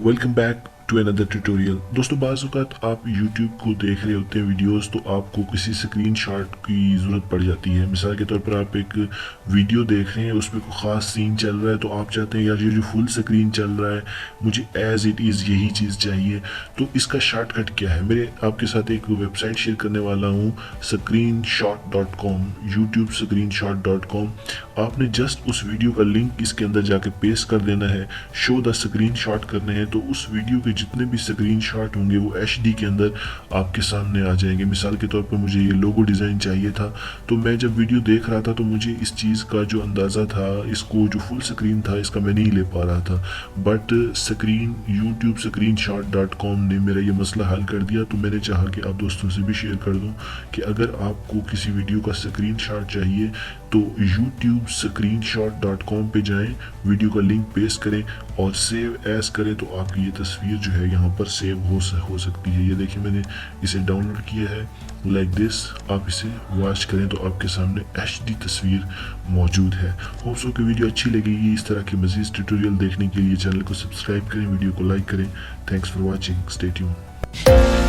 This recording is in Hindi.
Welcome back to another tutorial. दोस्तों बाज़ औक़ात आप YouTube को देख रहे होते हैं वीडियोस, तो आपको किसी स्क्रीनशॉट की ज़रूरत पड़ जाती है। मिसाल के तौर पर आप एक वीडियो देख रहे हैं, उसमें कोई ख़ास सीन चल रहा है, तो आप चाहते हैं यार ये जो फुल स्क्रीन चल रहा है मुझे एज़ इट इज़ यही चीज़ चाहिए। तो इसका शॉर्टकट क्या है? मेरे आपके साथ एक वेबसाइट शेयर करने वाला हूँ, screenshot.com, YouTube screenshot.com। आपने जस्ट उस वीडियो का लिंक इसके अंदर जाके पेस्ट कर देना है, शो द स्क्रीनशॉट करने हैं, तो उस वीडियो के जितने भी स्क्रीनशॉट होंगे वो HD के अंदर आपके सामने आ जाएंगे। मिसाल के तौर पर मुझे ये लोगो डिज़ाइन चाहिए था, तो मैं जब वीडियो देख रहा था तो मुझे इस चीज़ का जो अंदाज़ा था, इसको जो फुल स्क्रीन था इसका मैं नहीं ले पा रहा था, बट YouTube screenshot.com ने मेरा ये मसला हल कर दिया। तो मैंने चाहा कि आप दोस्तों से भी शेयर कर दूं कि अगर आपको किसी वीडियो का स्क्रीनशॉट चाहिए तो YouTube screenshot.com पे जाएं, वीडियो का लिंक पेस्ट करें और सेव एज करें, तो आपकी ये तस्वीर जो है यहाँ पर सेव हो सकती है। ये देखिए मैंने इसे डाउनलोड किया है लाइक दिस। आप इसे वॉच करें तो आपके सामने HD तस्वीर मौजूद है। होप सो कि वीडियो अच्छी लगेगी। इस तरह के मज़ीद ट्यूटोरियल देखने के लिए चैनल को सब्सक्राइब करें, वीडियो को लाइक करें। Thanks for watching, stay tuned.